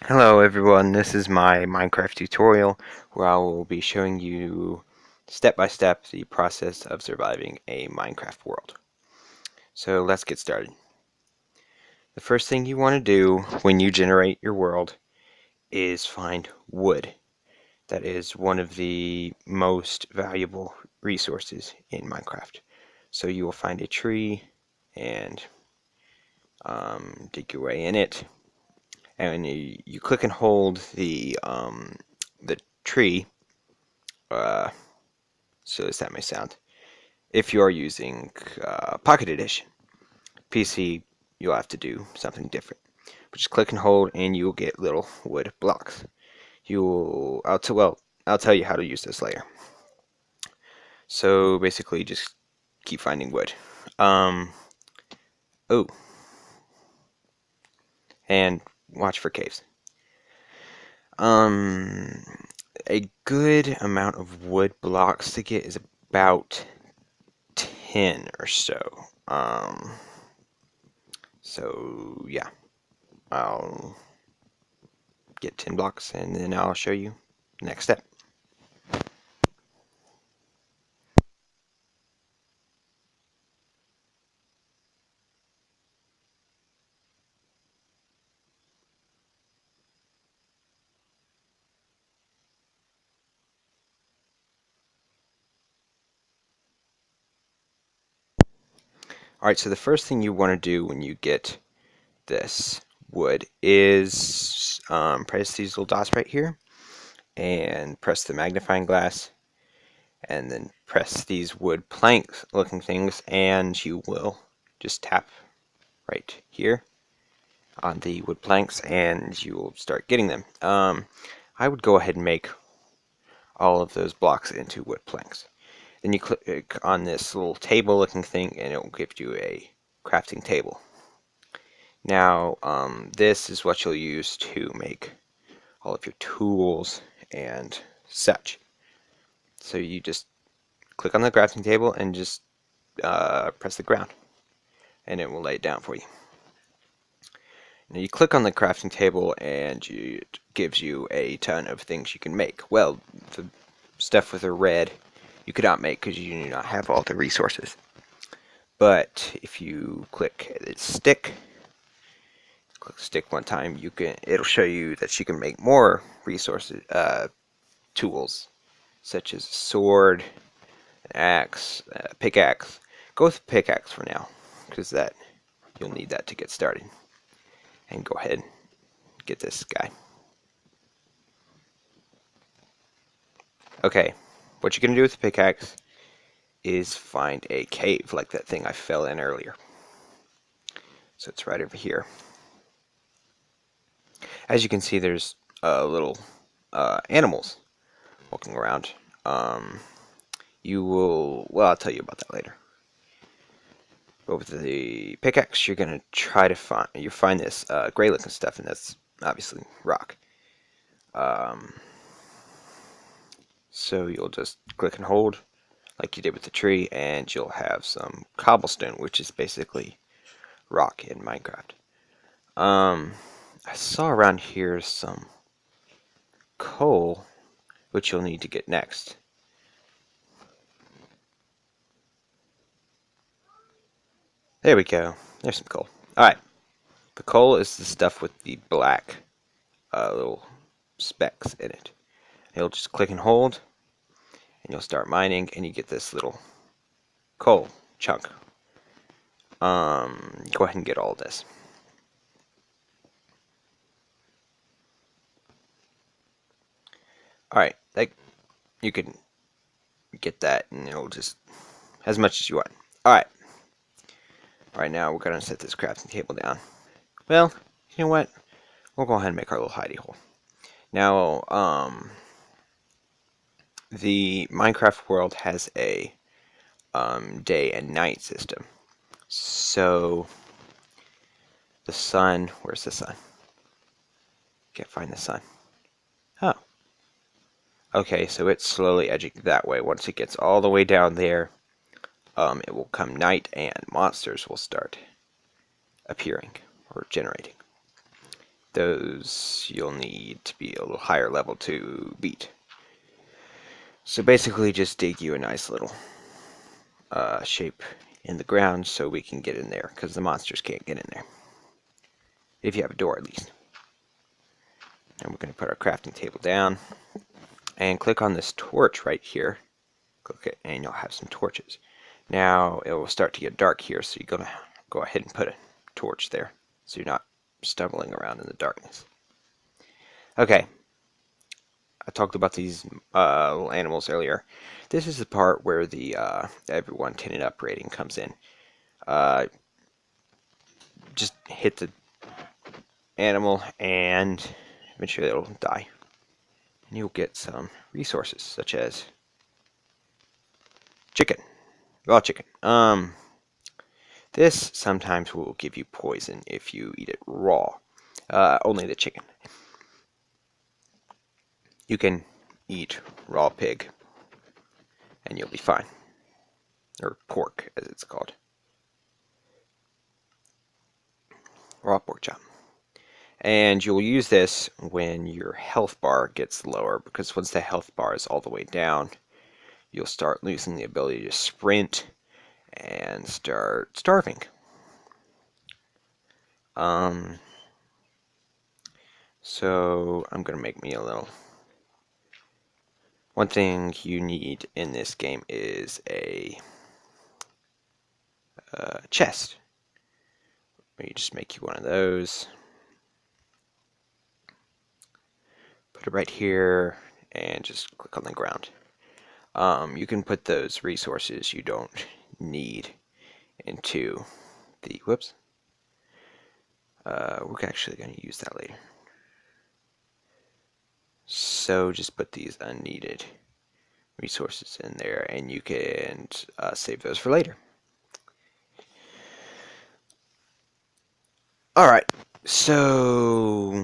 Hello everyone, this is my Minecraft tutorial where I will be showing you step by step the process of surviving a Minecraft world. So let's get started. The first thing you want to do when you generate your world is find wood. That is one of the most valuable resources in Minecraft. So you will find a tree and dig your way in it, and you click and hold the tree, uh, so as that may sound, if you are using Pocket Edition. PC, you'll have to do something different. But just click and hold, and you'll get little wood blocks. I'll tell you how to use this later. So basically, just keep finding wood. Um, oh, and watch for caves. Um, a good amount of wood blocks to get is about 10 or so. So yeah, I'll get 10 blocks and then I'll show you the next step. Alright, so the first thing you want to do when you get this wood is press these little dots right here and press the magnifying glass and then press these wood planks looking things, and you will just tap right here on the wood planks and you will start getting them. I would go ahead and make all of those blocks into wood planks. Then you click on this little table looking thing and it will give you a crafting table. Now, this is what you'll use to make all of your tools and such. So you just click on the crafting table and just press the ground, and it will lay it down for you. Now you click on the crafting table and it gives you a ton of things you can make. Well, the stuff with the red you could not make because you do not have all the resources. But if you click the stick, click stick one time, it'll show you that you can make more resources, tools, such as a sword, an axe, a pickaxe. Go with pickaxe for now, because that you'll need that to get started. And go ahead and get this guy. Okay, what you're gonna do with the pickaxe is find a cave like that thing I fell in earlier. So it's right over here. As you can see, there's little animals walking around. Well, I'll tell you about that later. But with the pickaxe, you're gonna try to find this gray looking stuff, and that's obviously rock. So you'll just click and hold like you did with the tree, and you'll have some cobblestone, which is basically rock in Minecraft. I saw around here some coal, which you'll need to get next. There we go. There's some coal. Alright. The coal is the stuff with the black little specks in it. You'll just click and hold, and you'll start mining, and you get this little coal chunk. Go ahead and get all of this. Alright, you can get that, and it'll just as much as you want. Alright. Right now we're gonna set this crafting table down. Well, you know what? We'll go ahead and make our little hidey hole. Now, the Minecraft world has a day and night system. So the sun, where's the sun? Can't find the sun. Oh. Okay, so it's slowly edging that way. Once it gets all the way down there, it will come night and monsters will start appearing or generating. those you'll need to be a little higher level to beat. So basically just dig you a nice little shape in the ground so we can get in there, because the monsters can't get in there. If you have a door at least. And we're going to put our crafting table down and click on this torch right here. Click it and you'll have some torches. Now it will start to get dark here, so you're going to go ahead and put a torch there so you're not stumbling around in the darkness. Okay, I talked about these little animals earlier. This is the part where the everyone 10 and up rating comes in. Just hit the animal and eventually it'll die. And you'll get some resources such as chicken, raw chicken. This sometimes will give you poison if you eat it raw. Only the chicken. You can eat raw pig and you'll be fine. Or pork, as it's called. Raw pork chop. And you'll use this when your health bar gets lower, because once the health bar is all the way down, you'll start losing the ability to sprint and start starving. So I'm going to make me a little... One thing you need in this game is a chest. You just make you one of those. Put it right here and just click on the ground. You can put those resources you don't need into the... Whoops. We're actually going to use that later. So just put these unneeded resources in there and you can save those for later. Alright, so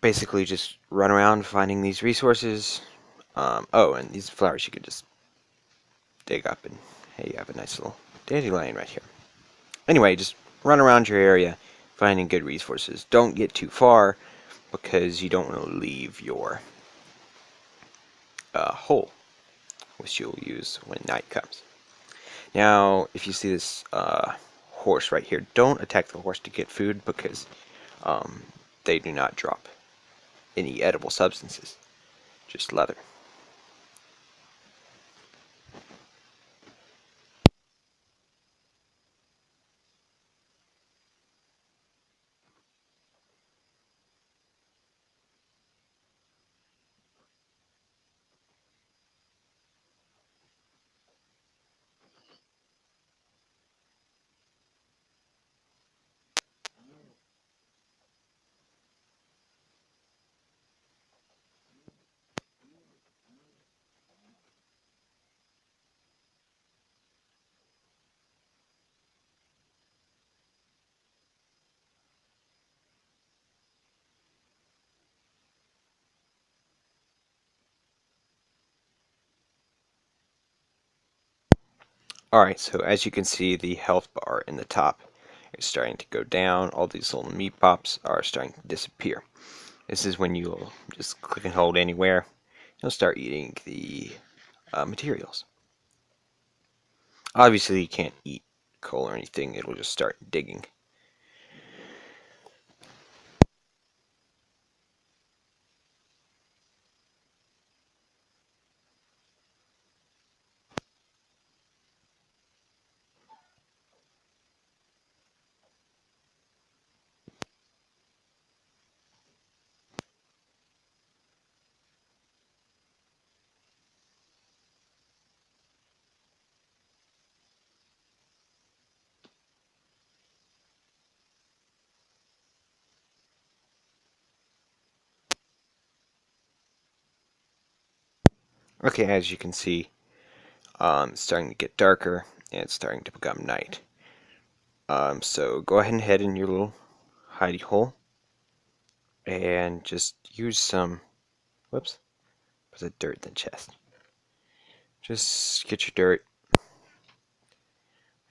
basically just run around finding these resources. Oh, and these flowers you could just dig up and hey, you have a nice little dandelion right here. Anyway, just run around your area finding good resources. Don't get too far because you don't want to leave your hole, which you'll use when night comes. Now, if you see this horse right here, don't attack the horse to get food because they do not drop any edible substances, just leather. Alright, so as you can see, the health bar in the top is starting to go down. All these little meat pops are starting to disappear. This is when you'll just click and hold anywhere. You'll start eating the materials. Obviously, you can't eat coal or anything. It'll just start digging. Okay, as you can see, it's starting to get darker and it's starting to become night. So go ahead and head in your little hidey hole and just use some, whoops, put the dirt in the chest. Just get your dirt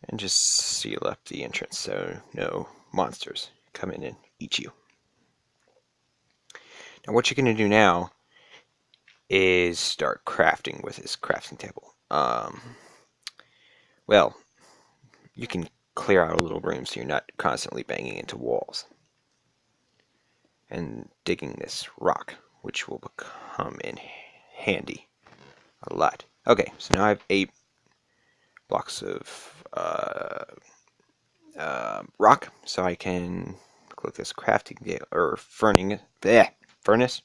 and just seal up the entrance so no monsters come in and eat you. Now what you're going to do now is start crafting with this crafting table. Well, you can clear out a little room so you're not constantly banging into walls. And digging this rock, which will come in handy a lot. Okay, so now I have 8 blocks of rock, so I can click this crafting or furnace,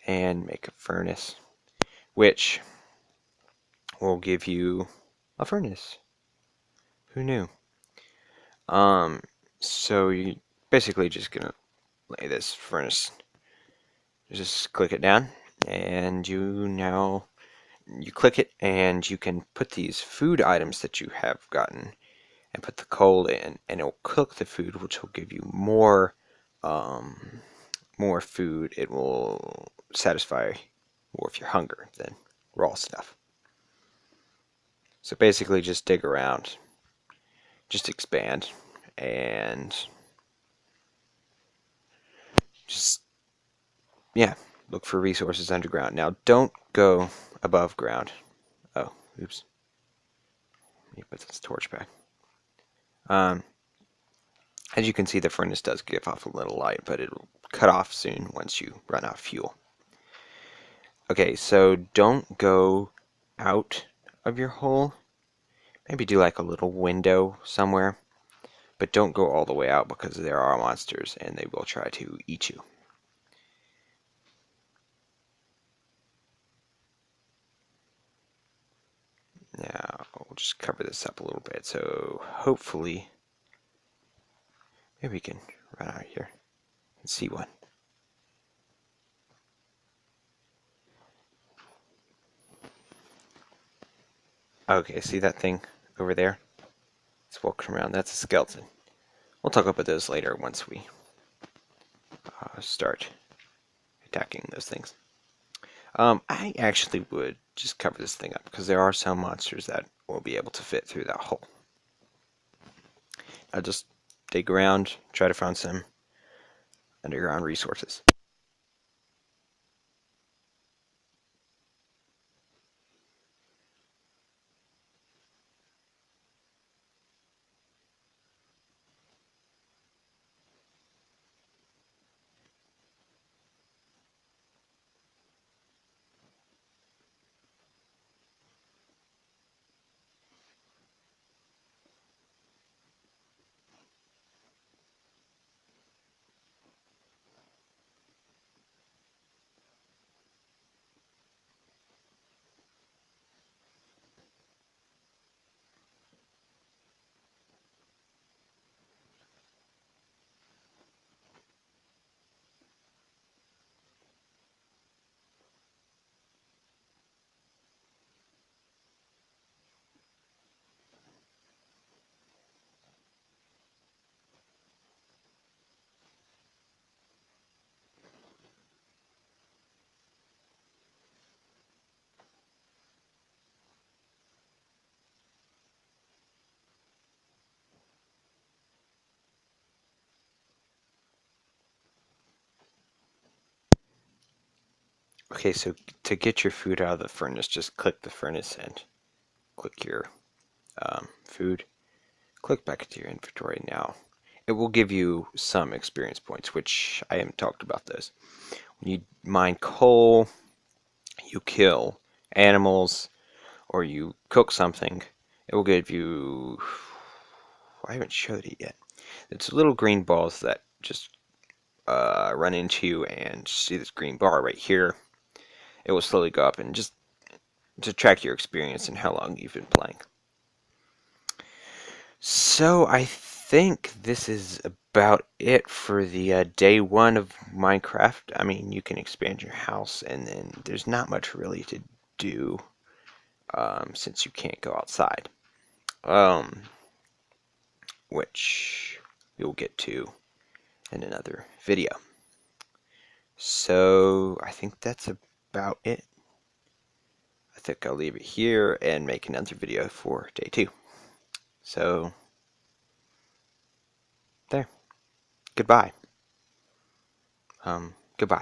and make a furnace, which will give you a furnace. Who knew? So you basically just gonna lay this furnace. Just click it down, and you click it, and you can put these food items that you have gotten and put the coal in, and it will cook the food, which will give you more food. It will satisfy more of your hunger than raw stuff. So basically just dig around, just expand, and just, yeah, look for resources underground. Now don't go above ground. Oh, oops. Let me put this torch back. As you can see, the furnace does give off a little light, but it'll cut off soon once you run out of fuel. Okay, so don't go out of your hole. Maybe do like a little window somewhere, but don't go all the way out because there are monsters and they will try to eat you. Now, we'll just cover this up a little bit, so hopefully, maybe we can run out here and see one. Okay, see that thing over there? It's walking around. That's a skeleton. We'll talk about those later once we start attacking those things. I actually would just cover this thing up because there are some monsters that will be able to fit through that hole. I'll just dig around, try to find some underground resources. Okay, so to get your food out of the furnace, just click the furnace and click your food. Click back into your inventory now. It will give you some experience points, which I haven't talked about those. When you mine coal, you kill animals, or you cook something, it will give you... I haven't showed it yet. It's little green balls that just run into you, and see this green bar right here. It will slowly go up and just to track your experience and how long you've been playing. So I think this is about it for the day 1 of Minecraft. I mean, you can expand your house, and then there's not much really to do since you can't go outside, which you'll get to in another video. So I think that's about it. I think I'll leave it here and make another video for day 2. So, there. Goodbye. Goodbye.